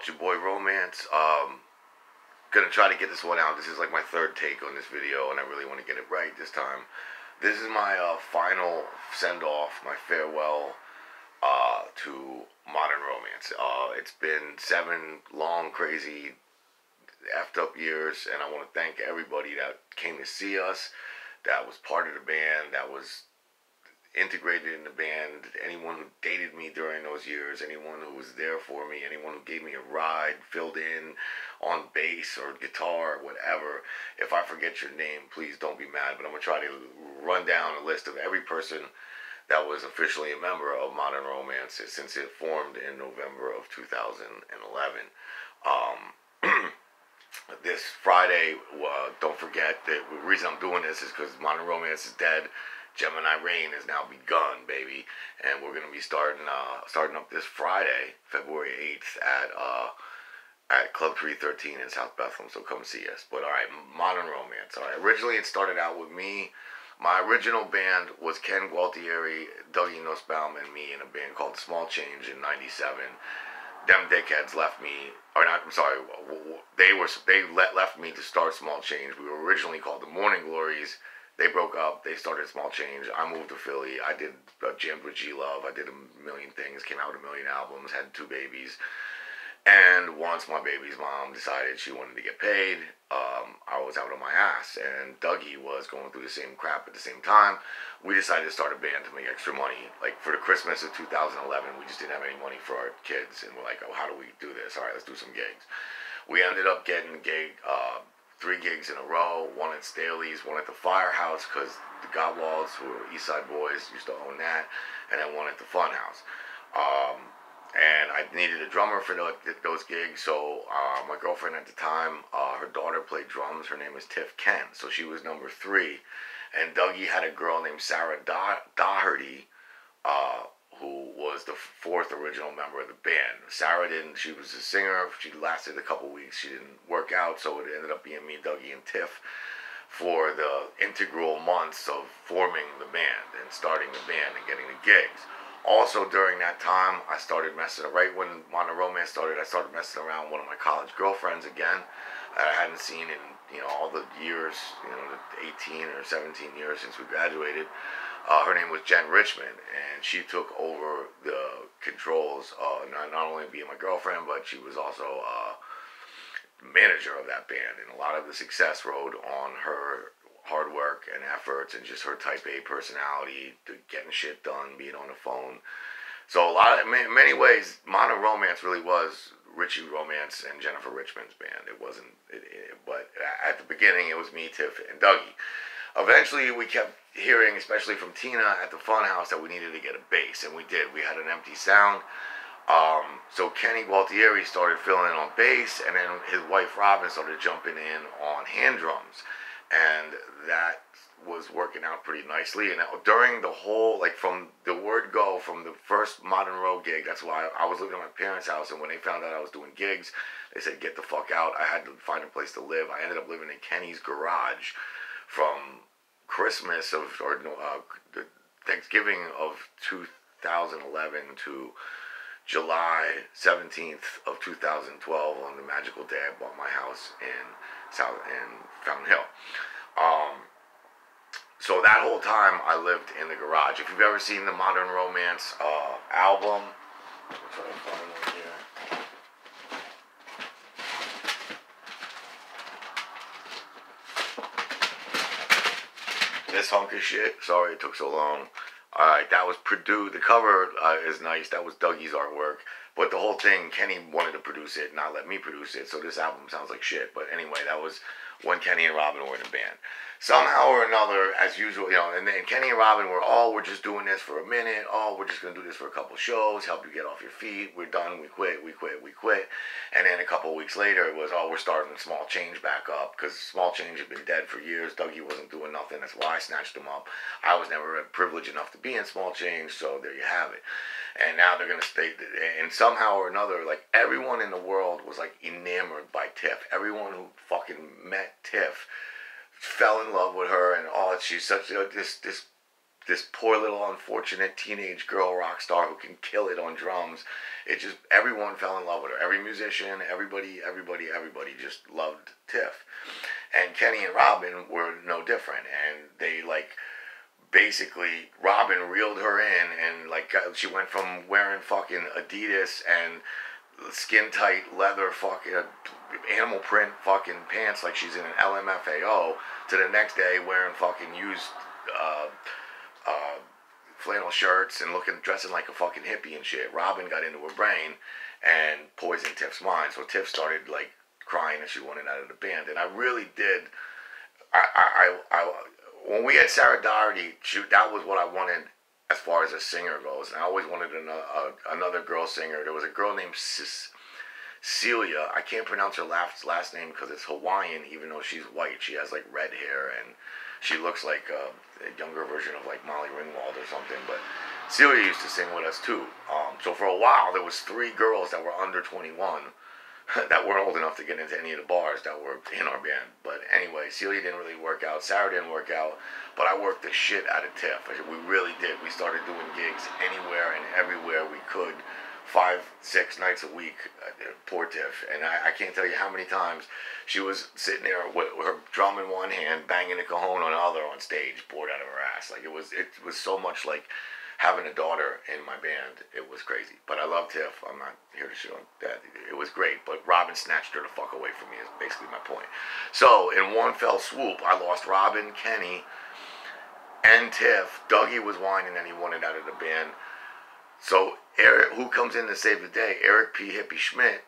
It's your boy Romantz. Gonna try to get this one out. This is like my third take on this video, and I really want to get it right this time. This is my final send-off, my farewell to modern romance. It's been 7 long, crazy, effed up years, and I want to thank everybody that came to see us, that was part of the band, that was integrated in the band, anyone who dated me during those years, anyone who was there for me, anyone who gave me a ride, filled in on bass or guitar or whatever. If I forget your name, please don't be mad, but I'm going to try to run down a list of every person that was officially a member of Modern Romance since it formed in November of 2011. This Friday, don't forget that the reason I'm doing this is because Modern Romance is dead. Gemini Rain has now begun, baby, and we're gonna be starting up this Friday, February 8th at Club 313 in South Bethlehem. So come see us. But all right, Modern Romance. All right, originally it started out with me. My original band was Ken Gualtieri, Dougie Nussbaum, and me in a band called Small Change in '97. Them dickheads left me, or not, I'm sorry, they left me to start Small Change. We were originally called the Morning Glories. They broke up. They started Small Change. I moved to Philly. I did jammed with G Love. I did a million things. Came out with a million albums. Had 2 babies. And once my baby's mom decided she wanted to get paid, I was out on my ass. And Dougie was going through the same crap at the same time. We decided to start a band to make extra money. Like for the Christmas of 2011, we just didn't have any money for our kids. And we're like, oh, how do we do this? All right, let's do some gigs. We ended up getting 3 gigs in a row, 1 at Staley's, 1 at the Firehouse, because the Godwalds, who were East Side boys, used to own that, and then 1 at the Funhouse. And I needed a drummer for those gigs, so my girlfriend at the time, her daughter played drums. Her name was Tiff Kent, so she was number 3. And Dougie had a girl named Sarah Doherty, who was the 4th original member of the band. Sarah she was a singer. She lasted a couple weeks. She didn't work out, so it ended up being me, Dougie, and Tiff for the integral months of forming the band and starting the band and getting the gigs. Also, during that time, I started messing, right when Modern Romance started, I started messing around with one of my college girlfriends again. I hadn't seen in, all the years, the 18 or 17 years since we graduated. Her name was Jen Richmond, and she took over the controls, not only being my girlfriend, but she was also manager of that band, and a lot of the success rode on her hard work and efforts and just her type A personality, getting shit done, being on the phone. So in many ways, Modern Romance really was Richie Romance and Jennifer Richmond's band. It wasn't, but at the beginning it was me, Tiff, and Dougie. Eventually we kept hearing, especially from Tina at the Funhouse, that we needed to get a bass, and we did. We had an empty sound. So Kenny Gualtieri started filling in on bass, and then his wife Robin started jumping in on hand drums. And that was working out pretty nicely. And during the whole, from the word go, from the first Modern Row gig, that's why I was living at my parents' house, and when they found out I was doing gigs, they said, get the fuck out. I had to find a place to live. I ended up living in Kenny's garage from Christmas the Thanksgiving of 2011 to July 17th of 2012, on the magical day I bought my house in Fountain Hill. So that whole time I lived in the garage. If you've ever seen the Modern Romance album, I'll try to find one here. This hunk of shit. Sorry it took so long. Alright, that was produced. The cover is nice. That was Dougie's artwork. But the whole thing, Kenny wanted to produce it, not let me produce it. So this album sounds like shit. But anyway, that was when Kenny and Robin were in the band. Somehow or another, as usual, and then Kenny and Robin were, we're just doing this for a minute. We're just going to do this for a couple shows, help you get off your feet. We're done. We quit. And then a couple weeks later, it was, we're starting Small Change back up, because Small Change had been dead for years. Dougie wasn't doing nothing. That's why I snatched him up. I was never privileged enough to be in Small Change, so there you have it. And now they're going to stay, and somehow or another, everyone in the world was enamored by Tiff. Everyone who fucking met Tiff fell in love with her, and she's such this this poor little unfortunate teenage girl rock star who can kill it on drums. It just, everyone fell in love with her. Every musician, everybody just loved Tiff. And Kenny and Robin were no different. And they like, basically, Robin reeled her in, and like she went from wearing fucking Adidas and skin tight leather fucking animal print fucking pants like she's in an LMFAO to the next day wearing fucking used flannel shirts and dressing like a fucking hippie and shit. Robin got into her brain and poisoned Tiff's mind. So Tiff started like crying and she wanted out of the band. And I really did. When we had Sarah Doherty, that was what I wanted as far as a singer goes. And I always wanted another girl singer. There was a girl named Celia. I can't pronounce her last name because it's Hawaiian, even though she's white. She has like red hair and she looks like a younger version of like Molly Ringwald or something. But Celia used to sing with us too. So for a while there was 3 girls that were under 21 that weren't old enough to get into any of the bars that were in our band. But anyway, Celia didn't really work out. Sarah didn't work out. But I worked the shit out of Tiff. We really did. We started doing gigs anywhere and everywhere we could. 5-6 nights a week, poor Tiff. And I can't tell you how many times she was sitting there with her drum in one hand, banging a cajon on the other on stage, bored out of her ass. Like it was so much like having a daughter in my band. It was crazy. But I love Tiff. I'm not here to shit on that. It was great. But Robin snatched her the fuck away from me is basically my point. So in one fell swoop, I lost Robin, Kenny, and Tiff. Dougie was whining and he wanted out of the band. So Eric, who comes in to save the day? Eric P. Hippie Schmidt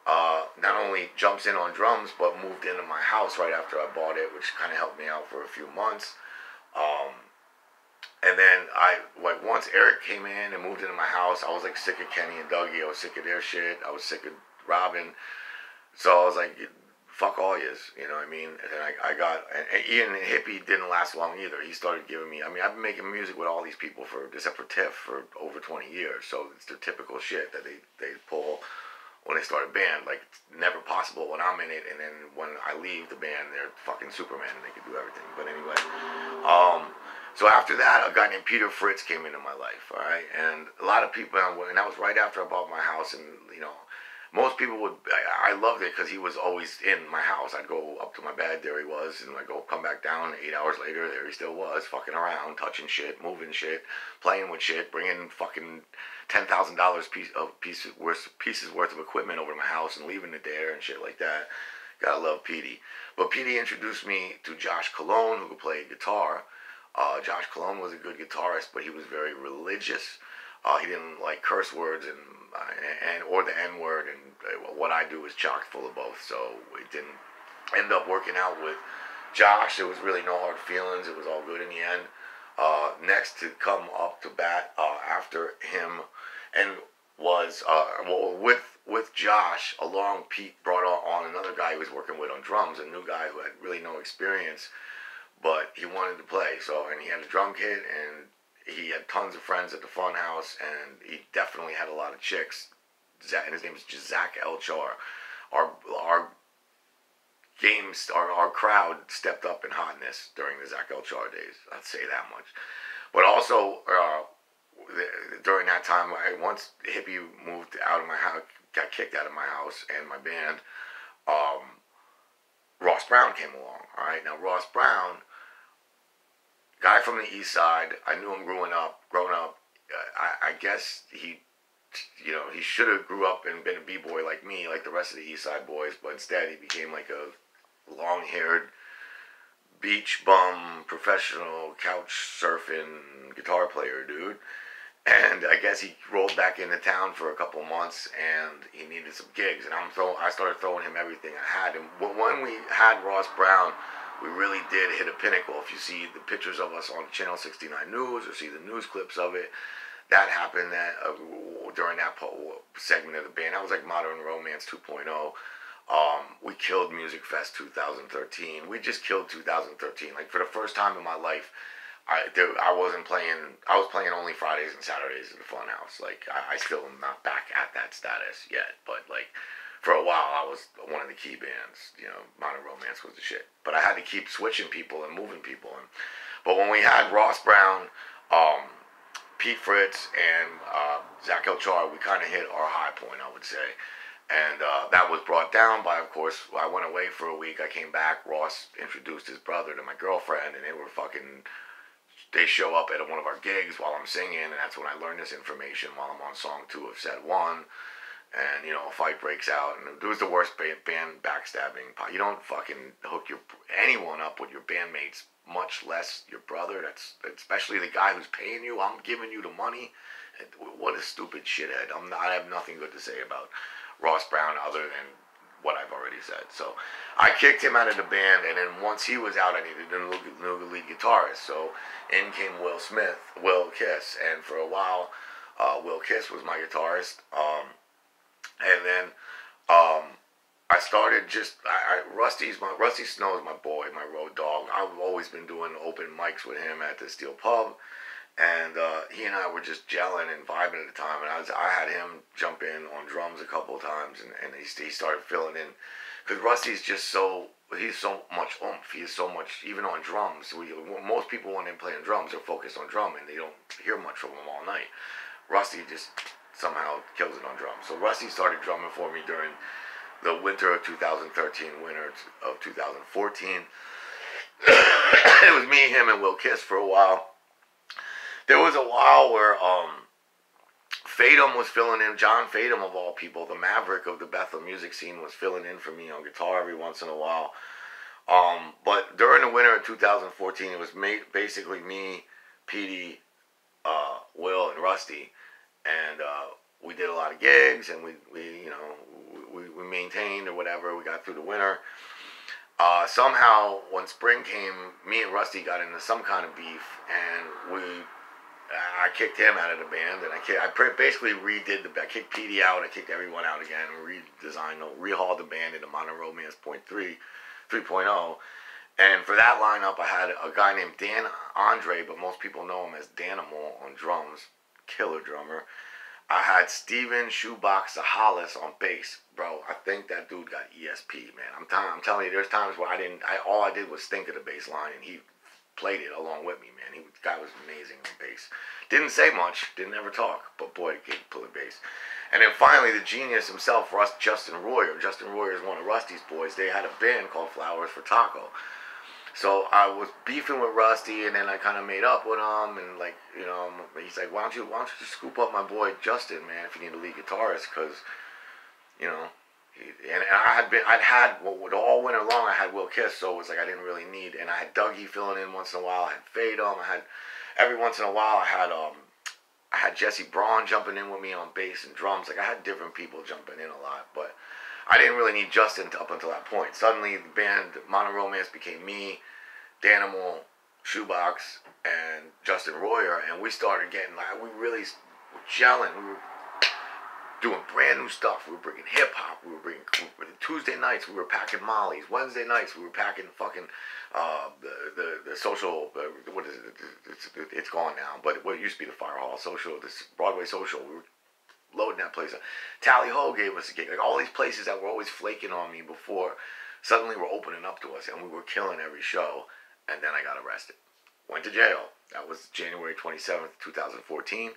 not only jumps in on drums, but moved into my house right after I bought it, which kind of helped me out for a few months. And then once Eric came in and moved into my house, I was like sick of Kenny and Dougie. I was sick of their shit. I was sick of Robin. So I was like, fuck all yous, you know what I mean? And then I got, and Ian Hippie didn't last long either. He started giving me, I've been making music with all these people except for Tiff, for over 20 years. So it's their typical shit that they pull when they start a band. Like, it's never possible when I'm in it, and then when I leave the band, they're fucking Superman and they can do everything. But anyway, so after that, a guy named Peter Fritz came into my life, all right? And a lot of people, and that was right after I bought my house, and, you know, most people would, I loved it because he was always in my house. I'd go up to my bed, there he was, and I'd come back down 8 hours later, there he still was, fucking around, touching shit, moving shit, playing with shit, bringing fucking $10,000 pieces worth of equipment over to my house and leaving it there and shit like that. Gotta love Petey. But Petey introduced me to Josh Cologne, who could play guitar. Josh Cologne was a good guitarist, but he was very religious. He didn't like curse words or the N-word, and what I do is chock full of both, so it didn't end up working out with Josh. There was really no hard feelings. It was all good in the end. Next to come up to bat after him and was with Josh along, Pete brought on another guy he was working with on drums, a new guy who had really no experience, but he wanted to play. So, and he had a drum kit, and he had tons of friends at the fun house, and he definitely had a lot of chicks. And his name is Zach Elchar. Our crowd stepped up in hotness during the Zach Elchar days. I'd say that much. But also, during that time, once Hippie moved out of my house, got kicked out of my house and my band, Ross Brown came along. All right, now Ross Brown, guy from the East Side. I knew him growing up. I guess he should have grew up and been a b-boy like me, like the rest of the East Side boys. But instead, he became like a long-haired beach bum, professional couch surfing guitar player, dude. And I guess he rolled back into town for a couple months, and he needed some gigs. And I started throwing him everything I had. And when we had Ross Brown, we really did hit a pinnacle. If you see the pictures of us on Channel 69 News or see the news clips of it, that happened during that segment of the band. That was like Modern Romance 2.0. We killed Music Fest 2013. We just killed 2013. Like, for the first time in my life, I wasn't playing. I was playing only Fridays and Saturdays at the Fun House. Like, I still am not back at that status yet. But like, for a while, I was one of the key bands. You know, Modern Romance was the shit. But I had to keep switching people and moving people. And But when we had Ross Brown, Pete Fritz, and Zach Elchar, we kind of hit our high point, I would say. And that was brought down by, of course, I went away for a week. I came back. Ross introduced his brother to my girlfriend, and they show up at one of our gigs while I'm singing, and that's when I learned this information while I'm on song 2 of set 1. And, a fight breaks out, and it was the worst band backstabbing. You don't fucking hook anyone up with your bandmates, much less your brother. That's especially the guy who's paying you. I'm giving you the money. What a stupid shithead. I have nothing good to say about Ross Brown other than what I've already said. So I kicked him out of the band, and then once he was out, I needed a new lead guitarist. So in came Will Kiss, and for a while, Will Kiss was my guitarist. And then I started Rusty Snow is my boy, my road dog. I've always been doing open mics with him at the Steel Pub. And he and I were just gelling and vibing at the time. And I had him jump in on drums a couple of times. And he started filling in. Because Rusty's he's so much oomph. He is so much, even on drums. Most people, when they play on drums, they're focused on drum. And they don't hear much from him all night. Rusty just somehow kills it on drums. So Rusty started drumming for me during the winter of 2013, winter of 2014. It was me, him, and Will Kiss for a while. There was a while where Fatum was filling in. John Fatum, of all people, the maverick of the Bethel music scene, was filling in for me on guitar every once in a while. But during the winter of 2014, it was basically me, Petey, Will, and Rusty. And we did a lot of gigs, and we maintained or whatever. We got through the winter. Somehow, when spring came, me and Rusty got into some kind of beef, and I kicked him out of the band, and I basically redid I kicked Petey out, I kicked everyone out again, and rehauled the band into Modern Romance 3.0. And for that lineup, I had a guy named Dan Andre, but most people know him as Danimal on drums, killer drummer. I had Steven Shoebox Sahalis on bass, bro. I think that dude got ESP, man. I'm telling you, there's times where all I did was think of the bass line, and he played it along with me, man. The guy was amazing on bass. Didn't say much, didn't ever talk, but boy, he could play bass. And then finally, the genius himself, Justin Royer. Justin Royer is one of Rusty's boys. They had a band called Flowers for Taco. So I was beefing with Rusty, and then I kind of made up with him, and he's like, why don't you just scoop up my boy Justin, man, if you need a lead guitarist, because, and I'd had all winter long, I had Will Kiss, so it was like I didn't really need, and I had Dougie filling in once in a while, I had Fatum, every once in a while, I had Jesse Braun jumping in with me on bass and drums, I had different people jumping in a lot, but I didn't really need Justin up until that point. Suddenly, the band Modern Romance became me, Danimal, Shoebox, and Justin Royer, and we started getting we really were gelling. We were doing brand new stuff. We were bringing hip hop. We were bringing Tuesday nights. We were packing Molly's. Wednesday nights we were packing fucking the social. What is it? It's gone now, but what used to be the Fire Hall Social, this Broadway Social. We were loading that place up. Tally Ho gave us a gig. All these places that were always flaking on me before suddenly were opening up to us, and we were killing every show. And then I got arrested. Went to jail. That was January 27th, 2014.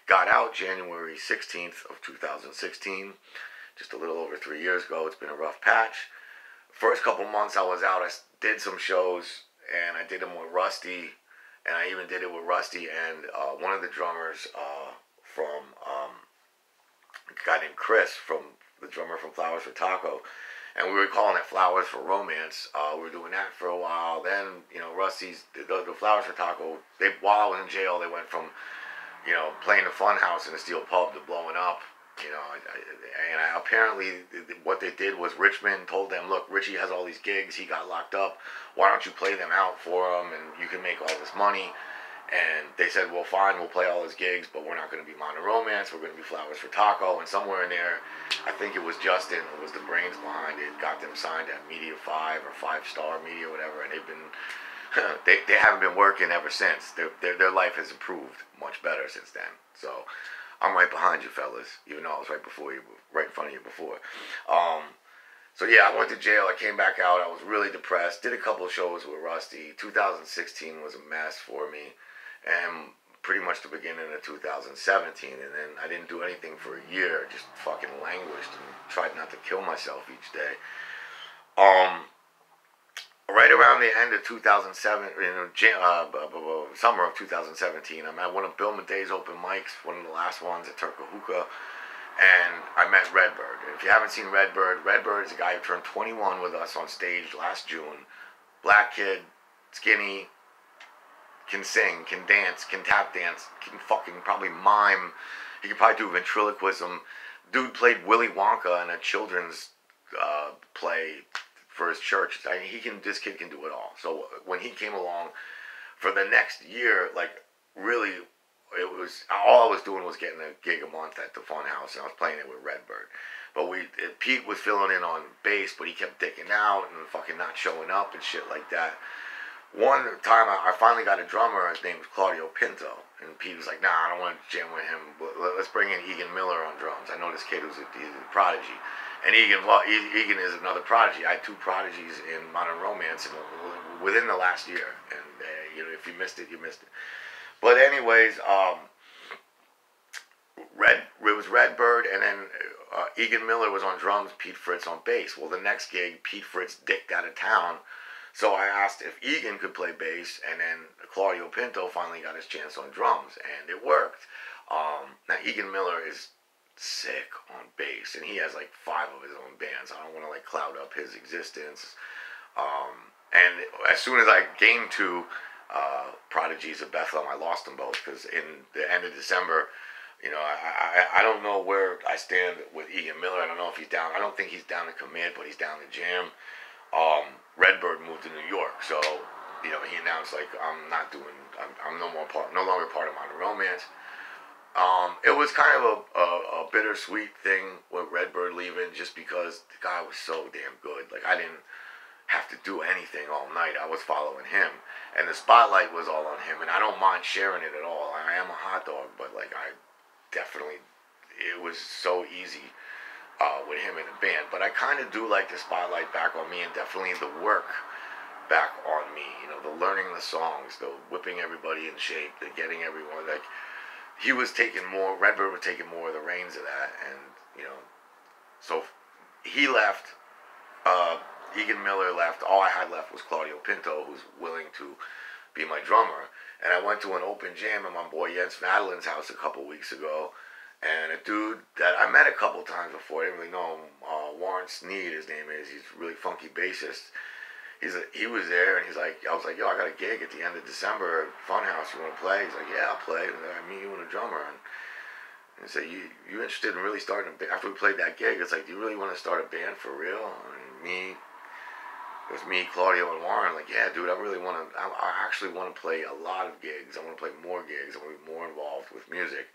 Got out January 16th of 2016. Just a little over 3 years ago. It's been a rough patch. First couple months I was out, I did some shows, and I did them with Rusty. And I even did it with Rusty and one of the drummers from a guy named Chris, the drummer from Flowers for Taco. And we were calling it Flowers for Romance. We were doing that for a while. Then, Rusty's, the Flowers for Taco, while I was in jail, they went from, playing the fun house in the Steel Pub to blowing up. Apparently what they did was Richmond told them, look, Richie has all these gigs. He got locked up. Why don't you play them out for him and you can make all this money? And they said, well, fine, we'll play all his gigs, but we're not going to be Modern Romance. We're going to be Flowers for Taco. And somewhere in there, I think it was Justin who was the brains behind it, got them signed at Media 5 or 5-Star Media or whatever. And they've been, they haven't been working ever since. Their life has improved much better since then. So I'm right behind you, fellas, even though I was right in front of you before. So yeah, I went to jail. I came back out. I was really depressed. Did a couple of shows with Rusty. 2016 was a mess for me, and pretty much the beginning of 2017. And then I didn't do anything for a year. Just fucking languished and tried not to kill myself each day. Right around the end of 2007, summer of 2017, I'm at one of Bill Maday's open mics, one of the last ones at Turka Hookah, and I met Redbird. And if you haven't seen Redbird, Redbird is a guy who turned 21 with us on stage last June. Black kid, skinny, can sing, can dance, can tap dance, can fucking probably mime. He could probably do ventriloquism. Dude played Willy Wonka in a children's play for his church. This kid can do it all. So when he came along for the next year, like really, it was all I was doing was getting a gig a month at the Funhouse, and I was playing it with Redbird. But Pete was filling in on bass, but he kept dicking out and fucking not showing up and shit like that. One time I finally got a drummer. His name was Claudio Pinto, and Pete was like, "Nah, I don't want to jam with him. Let's bring in Egan Miller on drums. I know this kid he's a prodigy." And Egan is another prodigy. I had two prodigies in Modern Romance within the last year. And, if you missed it, you missed it. But anyways, it was Redbird, and then Egan Miller was on drums, Pete Fritz on bass. Well, the next gig, Pete Fritz dicked out of town. So I asked if Egan could play bass, and then Claudio Pinto finally got his chance on drums, and it worked. Now, Egan Miller is sick on bass, and he has like 5 of his own bands. I don't want to like cloud up his existence. And as soon as I gained 2 prodigies of Bethlehem, I lost them both, because in the end of December, I don't know where I stand with Egan Miller. I don't know if he's down. I don't think he's down to commit, but he's down to jam. Redbird moved to New York, so he announced like I'm no longer part of Modern Romance. It was kind of a bittersweet thing with Redbird leaving, just because the guy was so damn good. Like I didn't have to do anything all night. I was following him, and the spotlight was all on him. And I don't mind sharing it at all. I am a hot dog, but like it was so easy. With him in the band, but I kind of do like the spotlight back on me, and definitely the work back on me. The learning the songs, the whipping everybody in shape, the getting everyone like he was taking more. Redbird was taking more of the reins of that, and so he left. Egan Miller left. All I had left was Claudio Pinto, who's willing to be my drummer. And I went to an open jam at my boy Jens Madelin's house a couple weeks ago. And a dude that I met a couple times before, I didn't really know him, Warren Sneed, his name is. He's a really funky bassist. He was there, and I was like, yo, I got a gig at the end of December at Funhouse. You want to play? He's like, yeah, I'll play. And I meet you and a drummer. And he said, you interested in really starting a band? After we played that gig, it's like, do you really want to start a band for real? And it was me, Claudio, and Warren. Like, yeah, dude, I actually want to play a lot of gigs. I want to play more gigs. I want to be more involved with music.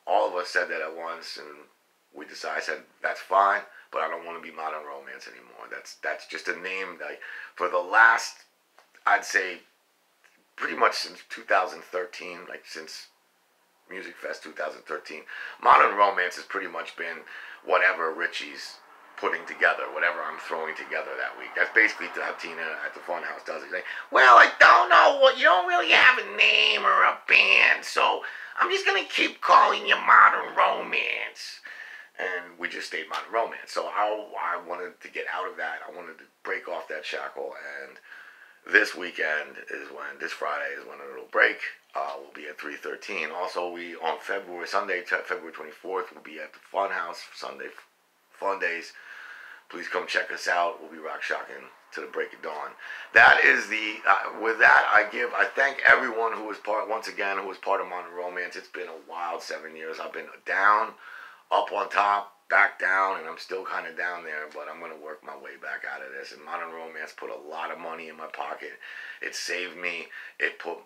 All of us said that at once, and I said, that's fine, but I don't want to be Modern Romance anymore. That's just a name that for the last, I'd say, pretty much since 2013, like since Music Fest 2013, Modern Romance has pretty much been whatever Richie's putting together, whatever I'm throwing together that week. That's basically how Tina at the Funhouse does it. Like, well, I don't know, you don't really have a name or a band, so I'm just going to keep calling you Modern Romance. And we just stayed Modern Romance. So I wanted to get out of that. I wanted to break off that shackle. And this weekend this Friday is when it'll break. We'll be at 313. Also, on Sunday, February 24th, we'll be at the Funhouse, Sunday Fun Days. Please come check us out. We'll be rock shocking to the break of dawn. That is with that, I thank everyone who was part of Modern Romance. It's been a wild 7 years. I've been down, up on top, back down, and I'm still kind of down there, but I'm going to work my way back out of this. And Modern Romance put a lot of money in my pocket. It saved me. It put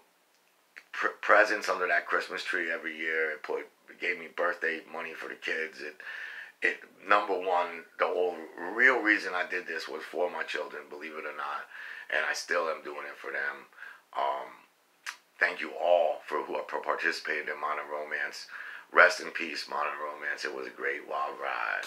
presents under that Christmas tree every year. It gave me birthday money for the kids. Number one, the real reason I did this was for my children, believe it or not, and I still am doing it for them. Thank you all who participated in Modern Romance. Rest in peace, Modern Romance. It was a great wild ride.